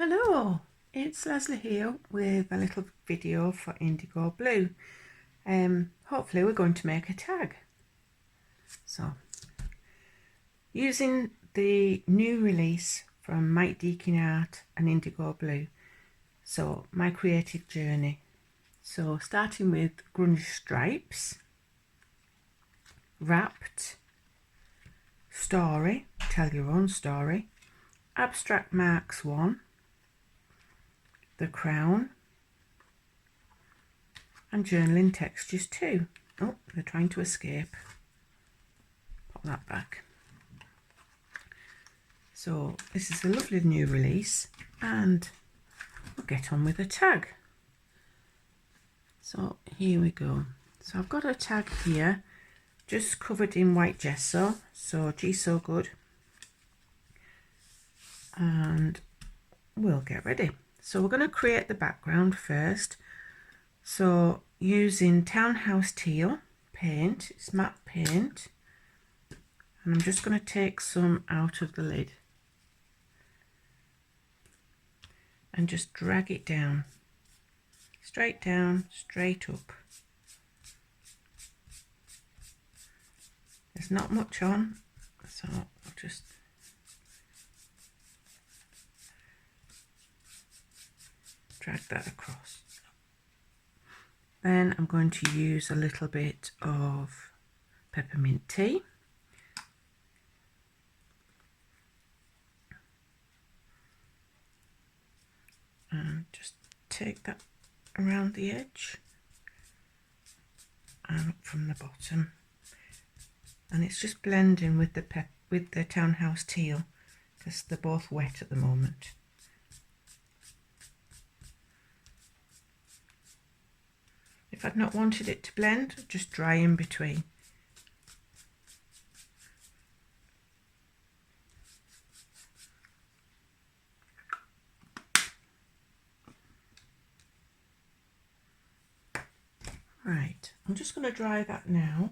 Hello, it's Lesley here with a little video for Indigo Blue. Hopefully we're going to make a tag. So, using the new release from Mike Deakin Art and Indigo Blue, so my creative journey. So starting with grunge stripes, wrapped, story, tell your own story, abstract marks 1, the crown, and journaling textures 2. Oh, they're trying to escape. Pop that back. So this is a lovely new release, and we'll get on with a tag. So here we go. So I've got a tag here just covered in white gesso, so gesso good, and we'll get ready. So we're going to create the background first. So using Townhouse Teal paint, it's matte paint, and I'm just going to take some out of the lid and just drag it down, straight up. There's not much on, so I'll just drag that across. Then I'm going to use a little bit of peppermint tea. And just take that around the edge and up from the bottom. And it's just blending with the Townhouse Teal because they're both wet at the moment. If I'd not wanted it to blend, just dry in between. Right, I'm just going to dry that now.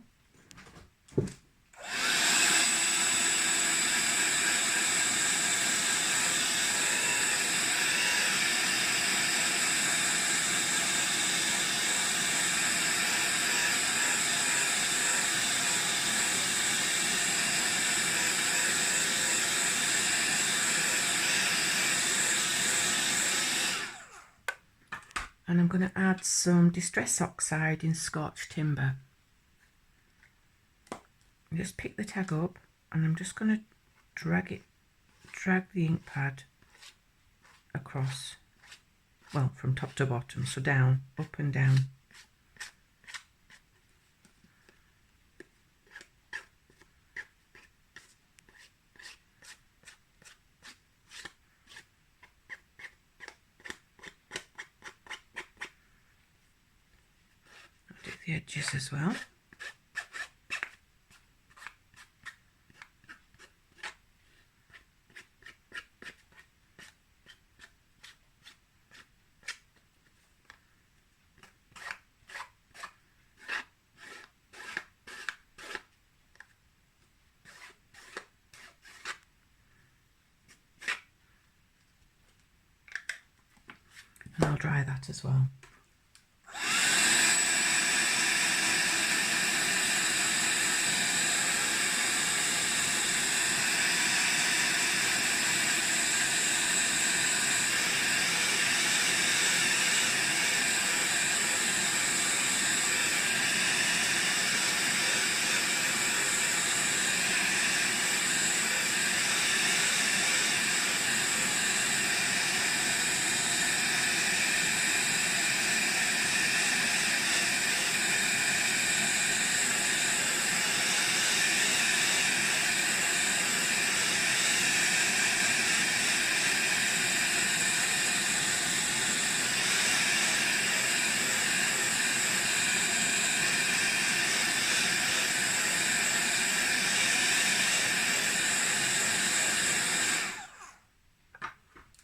And I'm going to add some Distress Oxide in Scotch Timber. Just pick the tag up and I'm just going to drag the ink pad across, well, from top to bottom, so down, up and down. I'll do the edges as well. And I'll dry that as well.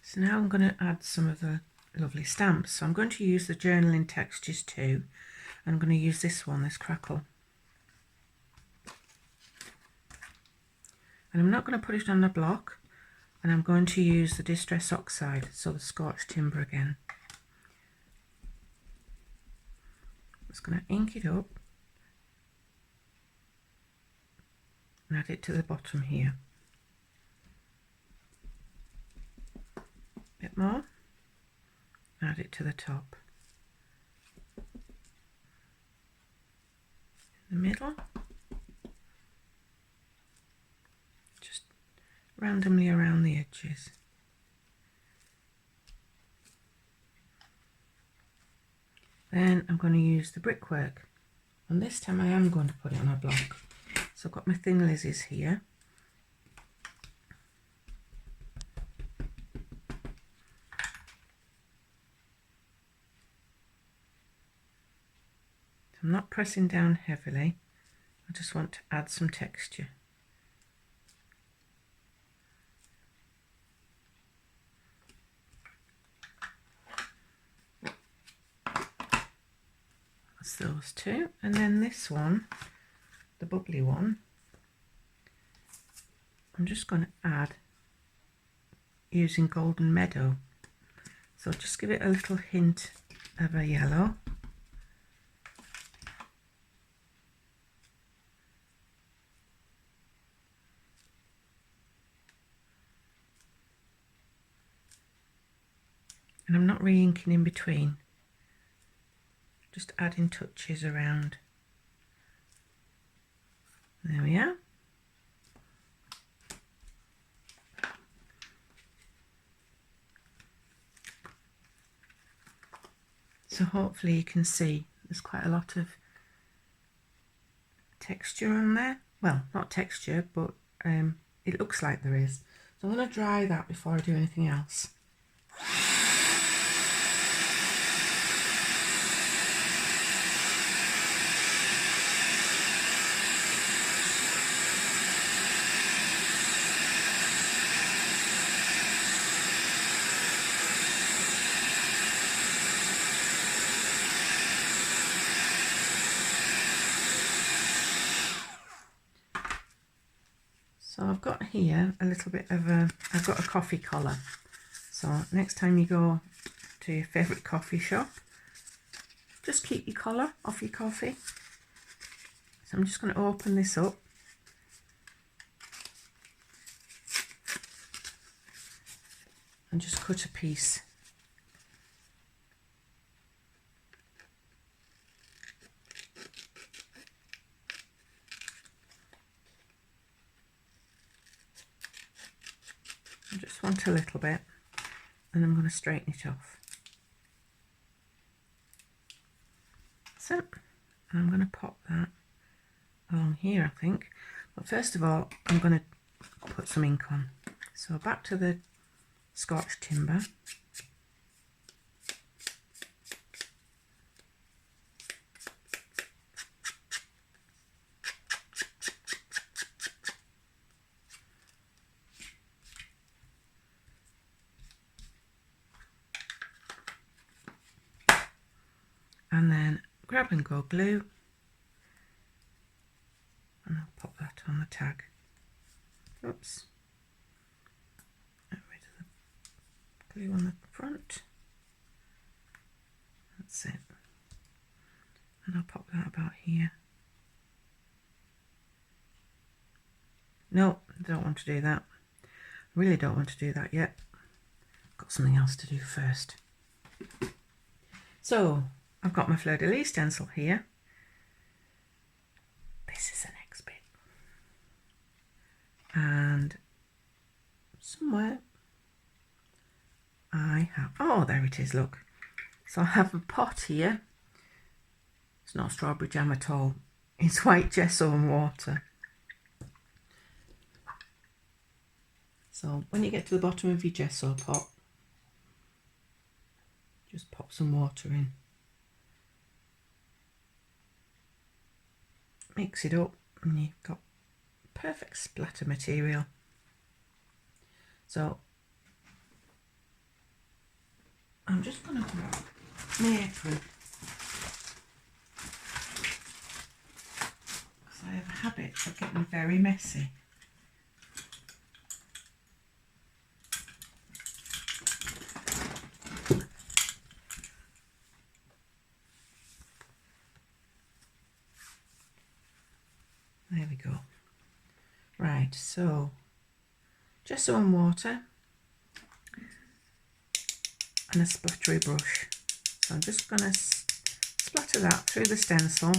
So now I'm going to add some of the lovely stamps. So I'm going to use the journaling textures too. I'm going to use this one, this crackle. And I'm not going to put it on a block. and I'm going to use the Distress Oxide, so the scorched timber again. I'm just going to ink it up and add it to the bottom here. A bit more, add it to the top. In the middle, just randomly around the edges. Then I'm going to use the brickwork, and this time I am going to put it on a block. So I've got my thin Lizzies here. I'm not pressing down heavily, I just want to add some texture. That's those two, and then this one, the bubbly one, I'm just going to add using Golden Meadow. So just give it a little hint of a yellow. And I'm not re-inking in between, just adding touches around. There we are. So hopefully you can see there's quite a lot of texture on there. Well, not texture, but it looks like there is. So I'm going to dry that before I do anything else. So I've got here a little bit of I've got a coffee collar. So next time you go to your favourite coffee shop, just keep your collar off your coffee. So I'm just going to open this up. And just cut a piece. I just want a little bit, and I'm going to straighten it off. So, and I'm going to pop that along here, I think. But first of all, I'm going to put some ink on. So back to the scorched timber. And then grab and go glue, and I'll pop that on the tag. Oops. Get rid of the glue on the front. That's it. And I'll pop that about here. No, I don't want to do that. I really don't want to do that yet. I've got something else to do first. So I've got my fleur-de-lis stencil here. This is the next bit. And somewhere I have, oh, there it is, look. So I have a pot here. It's not strawberry jam at all. It's white gesso and water. So when you get to the bottom of your gesso pot, just pop some water in. Mix it up and you've got perfect splatter material. So I'm just going to grab my apron, because I have a habit of getting very messy. Right, so gesso and water and a splattery brush. So I'm just going to splatter that through the stencil.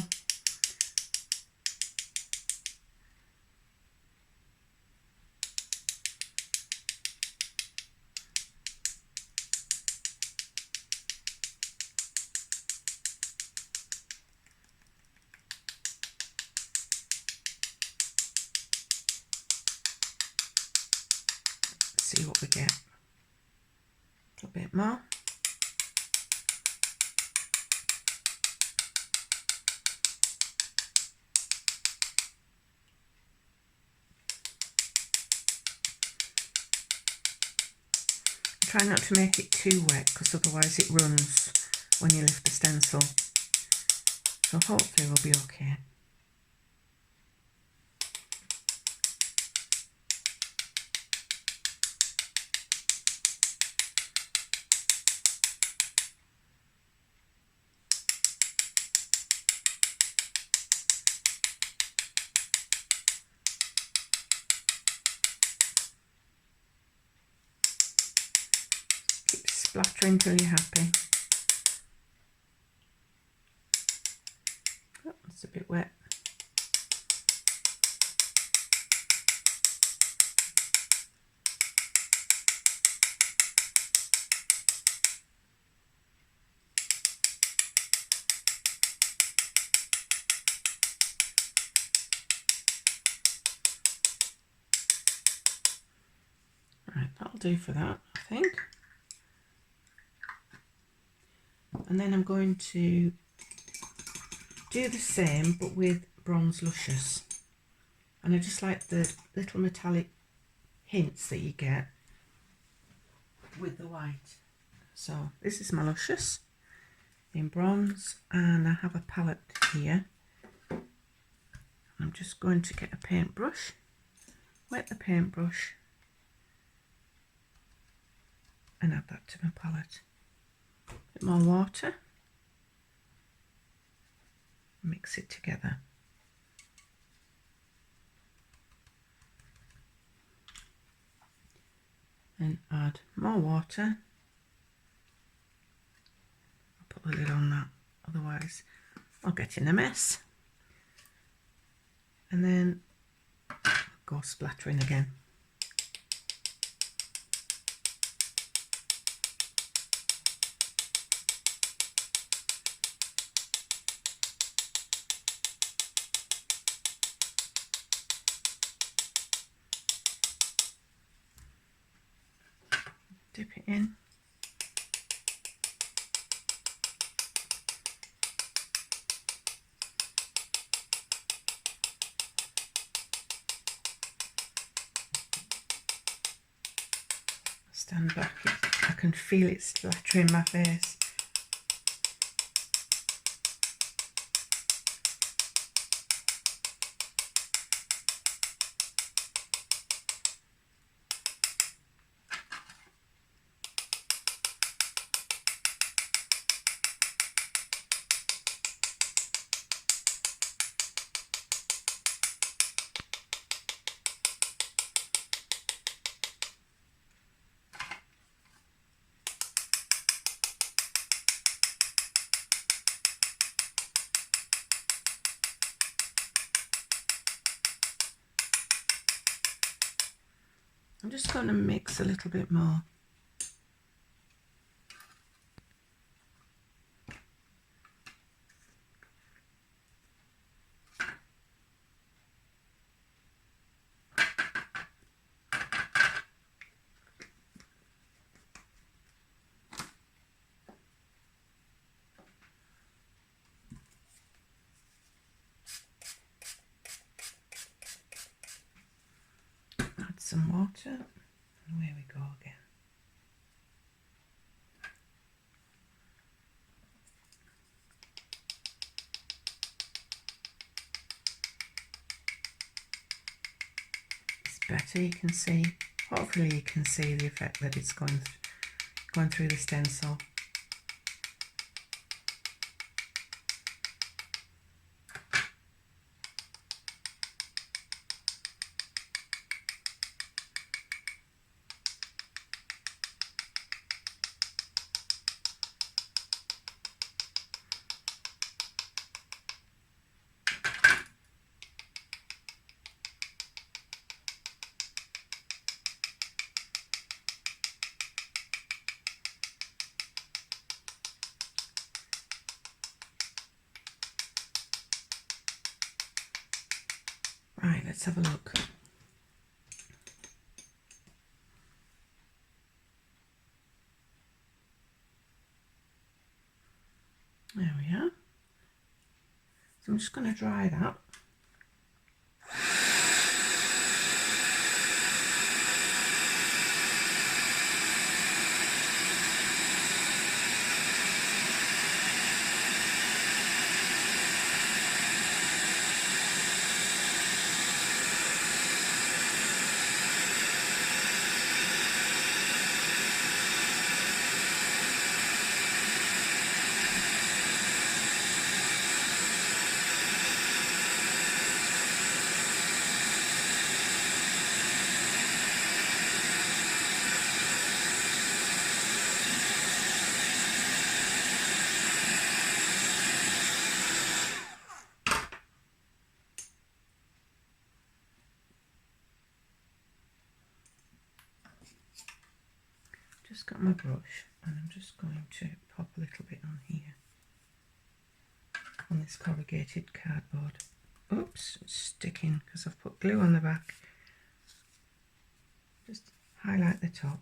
See what we get. A little bit more. Try not to make it too wet because otherwise it runs when you lift the stencil. So hopefully we'll be okay. Keep splattering till you're happy. Oh, it's a bit wet. Right, that'll do for that, I think. And then I'm going to do the same but with Bronze Luscious. And I just like the little metallic hints that you get with the white. So this is my Luscious in bronze, and I have a palette here. I'm just going to get a paintbrush, wet the paintbrush and add that to my palette. A bit more water, mix it together. Then add more water. I'll put the lid on that, otherwise I'll get in a mess. And then go splattering again. Dip it in. Stand back, I can feel it splattering my face. I'm just going to mix a little bit more. Add some water. And away we go again. It's better, you can see, hopefully you can see the effect that it's going through the stencil. Let's have a look. There we are. So I'm just going to dry that. Just got my brush and I'm just going to pop a little bit on here on this corrugated cardboard. Oops, it's sticking because I've put glue on the back. Just highlight the top.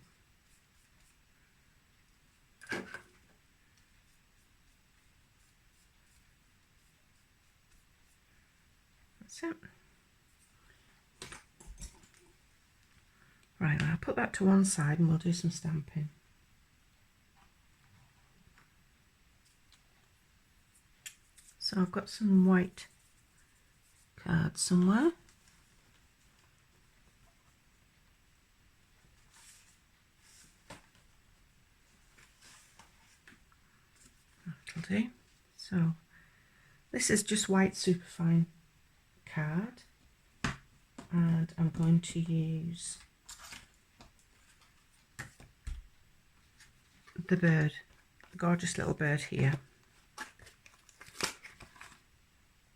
That's it. Right, I'll put that to one side and we'll do some stamping. So I've got some white cards somewhere. That'll do. So this is just white superfine card, and I'm going to use the bird, the gorgeous little bird here.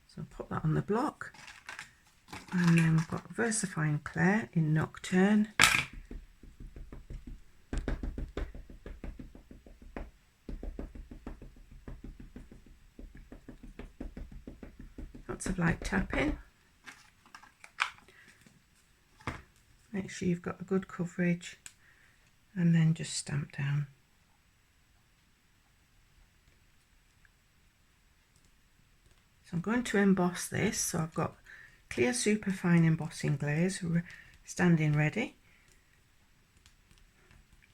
So I'll put that on the block, and then we've got VersaFine Claire in Nocturne. Lots of light tapping. Make sure you've got a good coverage, and then just stamp down. So I'm going to emboss this, so I've got clear superfine embossing glaze standing ready,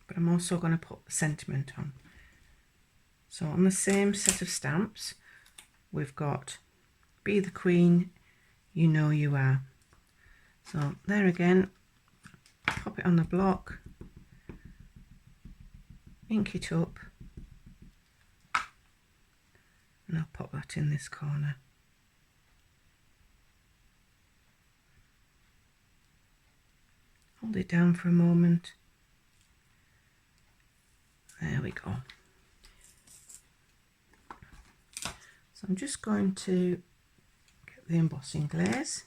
but I'm also going to put the sentiment on. So on the same set of stamps we've got Be the Queen, You Know You Are. So there again, pop it on the block, ink it up, and I'll pop that in this corner. Hold it down for a moment. There we go. So I'm just going to get the embossing glaze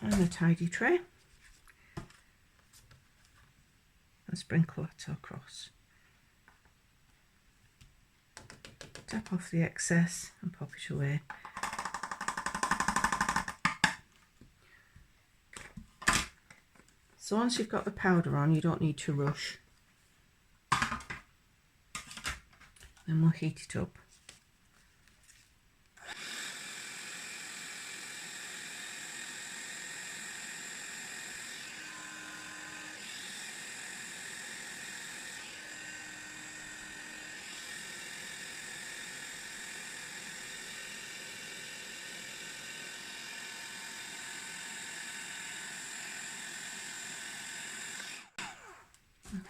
and a tidy tray and sprinkle that across. Tap off the excess and pop it away. So once you've got the powder on, you don't need to rush. Then we'll heat it up.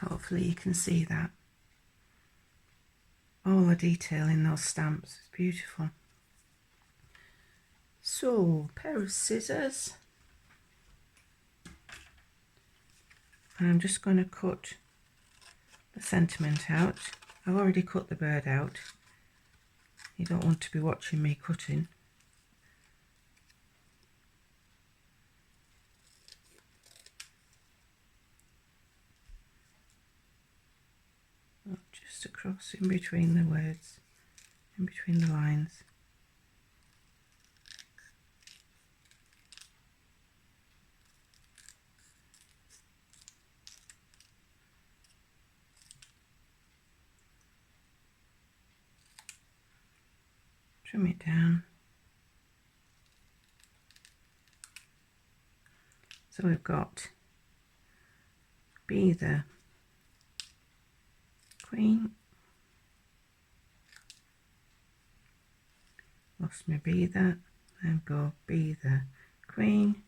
Hopefully you can see that. All the detail in those stamps is beautiful. So, pair of scissors. And I'm just going to cut the sentiment out. I've already cut the bird out. You don't want to be watching me cutting. Just across in between the words, in between the lines. trim it down. So we've got be the queen, lost my be that, and go be the queen,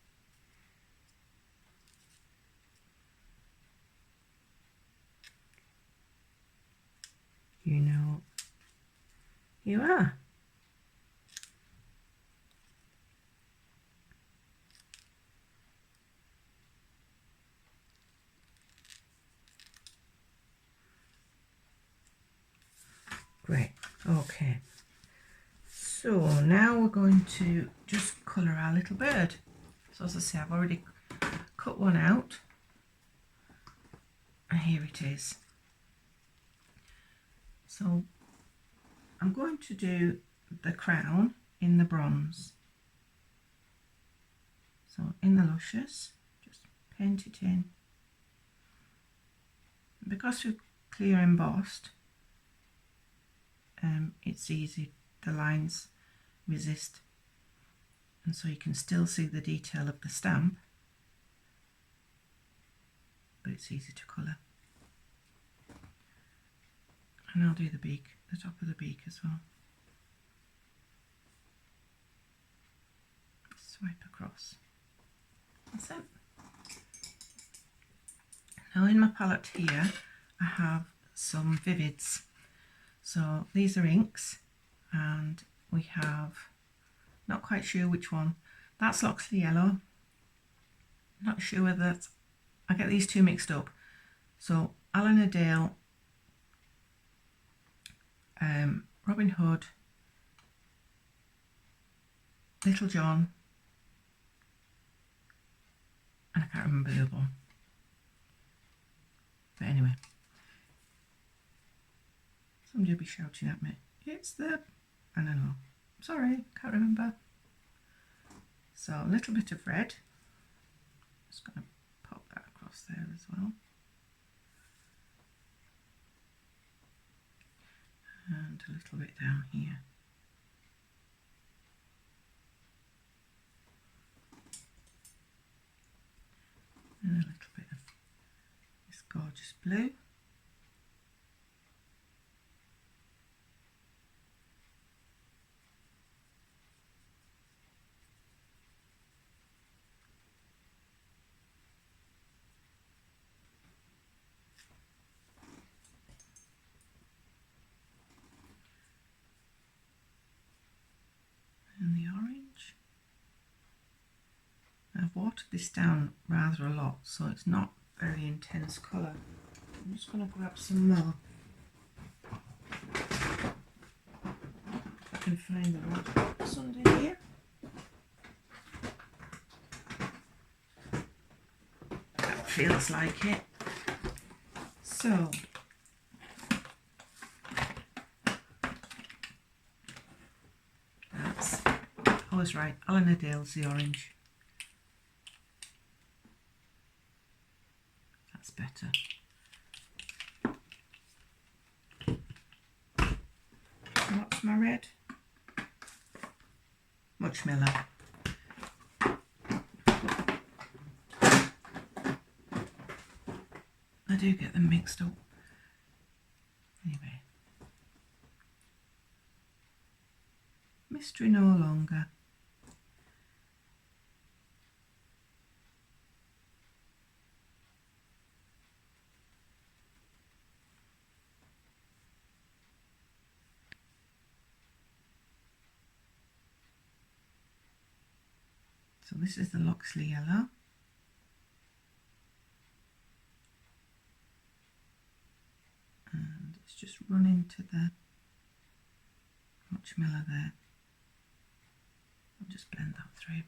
you know you are. Great, okay. So now we're going to just colour our little bird. So as I say, I've already cut one out, and here it is. So I'm going to do the crown in the bronze. So in the luscious, just paint it in. Because we've clear embossed, it's easy, the lines resist, and so you can still see the detail of the stamp, but it's easy to colour. And I'll do the beak, the top of the beak as well. Swipe across. That's it. Now in my palette here I have some vivids. So these are inks, and we have, not quite sure which one. That's Lesley yellow. Not sure whether that's, I get these two mixed up. So Alan Adale, Robin Hood, Little John, and I can't remember the other one. But anyway, somebody will be shouting at me. It's the, I don't know. Sorry, can't remember. So a little bit of red. Just going to pop that across there as well. And a little bit down here. And a little bit of this gorgeous blue. And the orange. I've watered this down rather a lot, so it's not very intense colour. I'm just going to grab some more. If I can find the red that's under here. That feels like it. So that's, I was right, Alan Adale's the orange. That's better. What's my red? Much Miller. I do get them mixed up. Anyway. Mystery no longer. So this is the Lesley yellow. And it's just run into the Much Miller there. I'll just blend that through.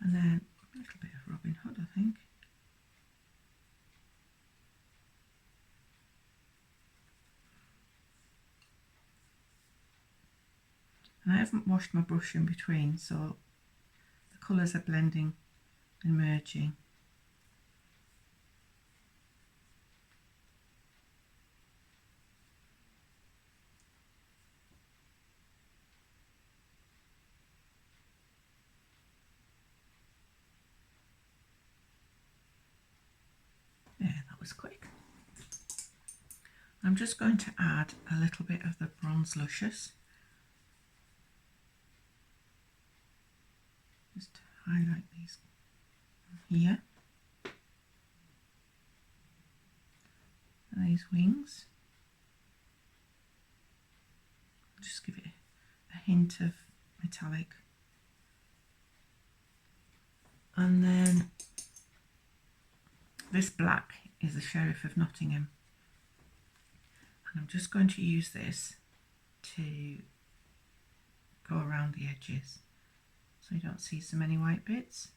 And then a little bit of Robin Hood, I think. And I haven't washed my brush in between, so the colours are blending and merging. was quick. I'm just going to add a little bit of the bronze luscious. Just to highlight these here. And these wings. Just give it a hint of metallic. And then this black is the Sheriff of Nottingham. And I'm just going to use this to go around the edges so you don't see so many white bits.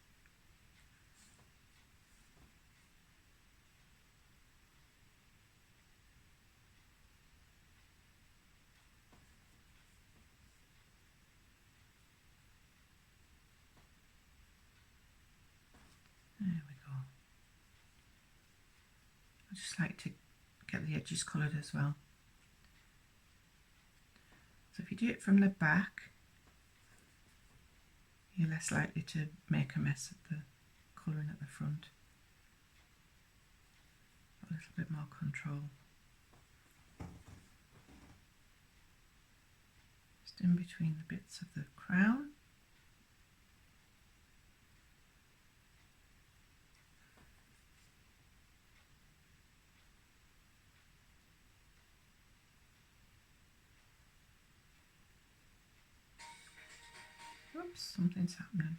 There we go. I just like to get the edges coloured as well. So if you do it from the back, you're less likely to make a mess of the colouring at the front. A little bit more control. Just in between the bits of the crown. Oops, something's happening.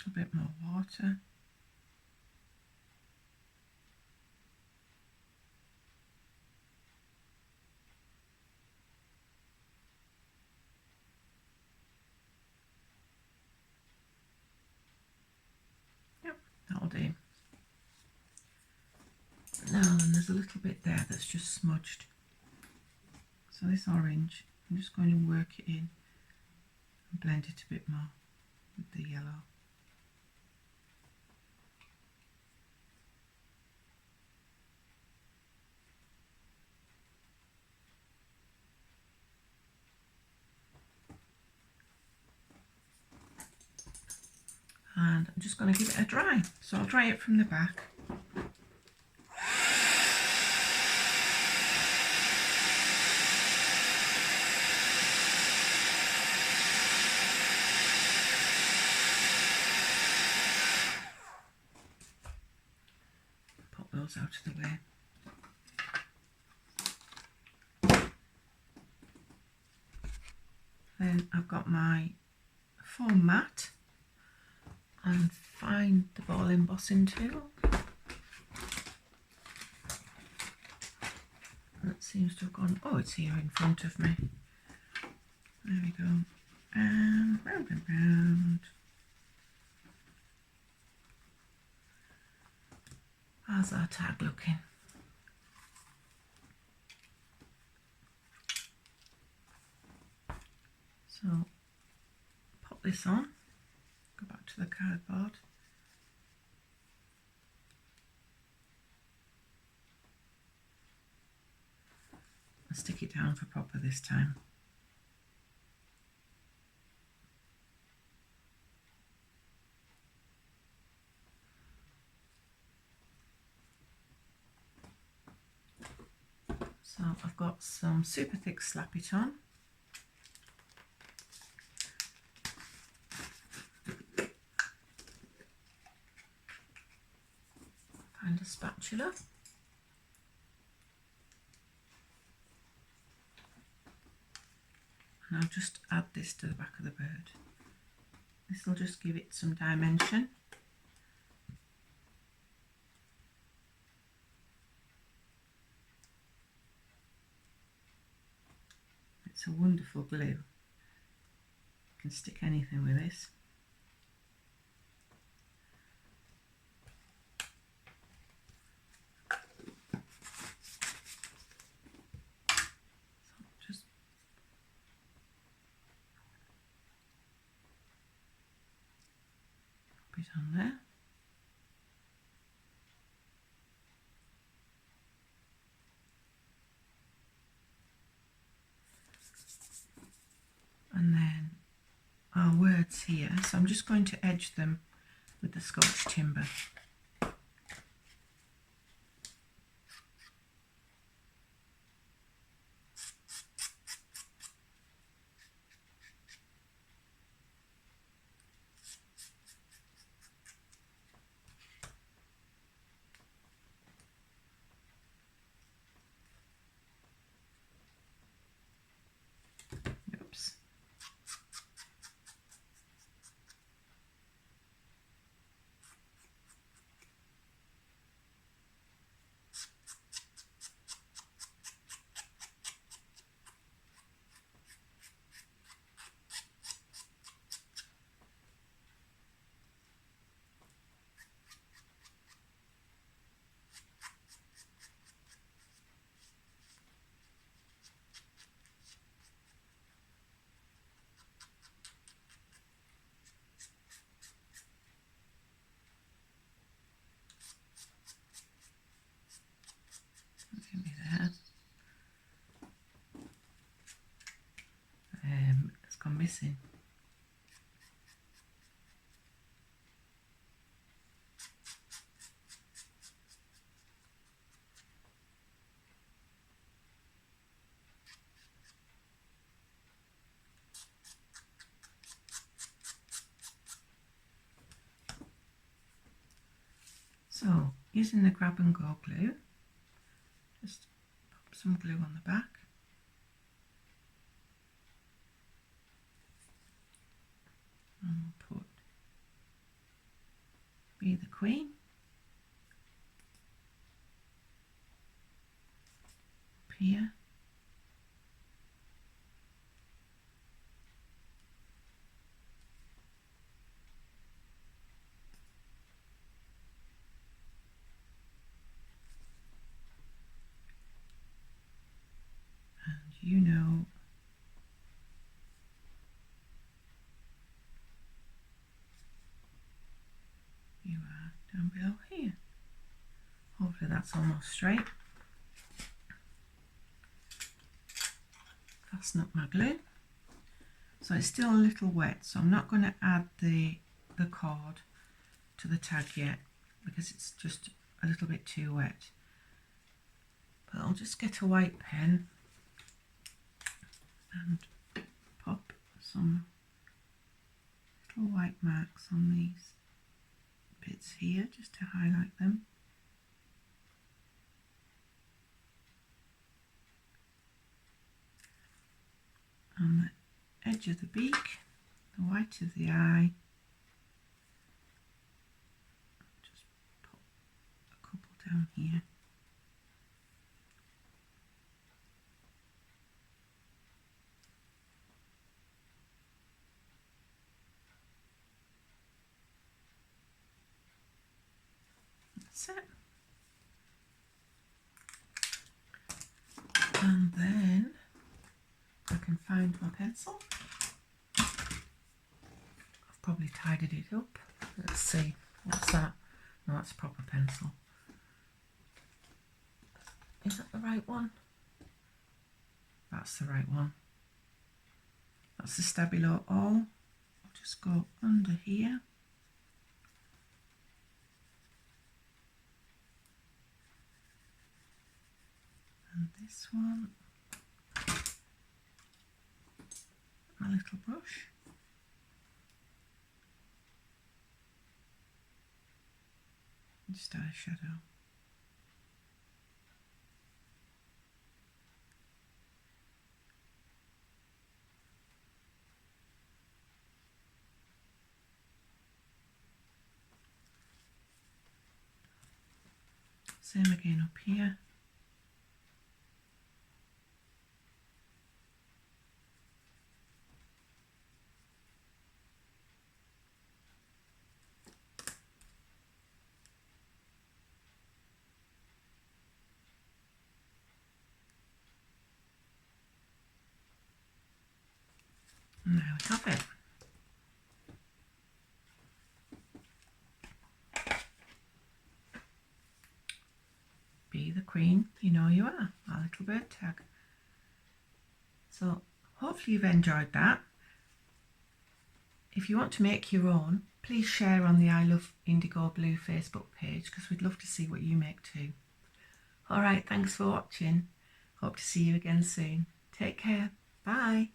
A bit more water. Yep, that'll do. Now then, there's a little bit there that's just smudged. So this orange, I'm just going to work it in and blend it a bit more with the yellow. And I'm just going to give it a dry. So I'll dry it from the back. Pop those out of the way. Then I've got my foam mat and find the ball embossing tool. That seems to have gone, oh, it's here in front of me. There we go. And round and round. How's our tag looking? So pop this on, go back to the cardboard. And stick it down for proper this time. So I've got some super thick Slap It On. Find a spatula. And I'll just add this to the back of the bird. This will just give it some dimension. It's a wonderful glue. You can stick anything with this. So just put it on there. birds here, so I'm just going to edge them with the Scotch timber. Oops. There. It's gone missing. So, using the grab and go glue, just pop some glue on the back. And we'll put Be the Queen, up here, and you know you are down below here. Hopefully that's almost straight. Fasten up my glue. So it's still a little wet, so I'm not going to add the cord to the tag yet because it's just a little bit too wet. But I'll just get a white pen and pop some little white marks on these bits here just to highlight them. On the edge of the beak, the white of the eye, just pop a couple down here. That's it. And then I can find my pencil. I've probably tidied it up. Let's see, what's that? No, that's a proper pencil. Is that the right one? That's the right one. That's the Stabilo All. I'll just go under here. And this one. My little brush. Just add a shadow. Same again up here. And there we have it. Be the Queen, you know you are, our little bird tag. So hopefully you've enjoyed that. if you want to make your own, please share on the I Love Indigo Blue Facebook page, because we'd love to see what you make too. Alright, thanks for watching. Hope to see you again soon. Take care. Bye.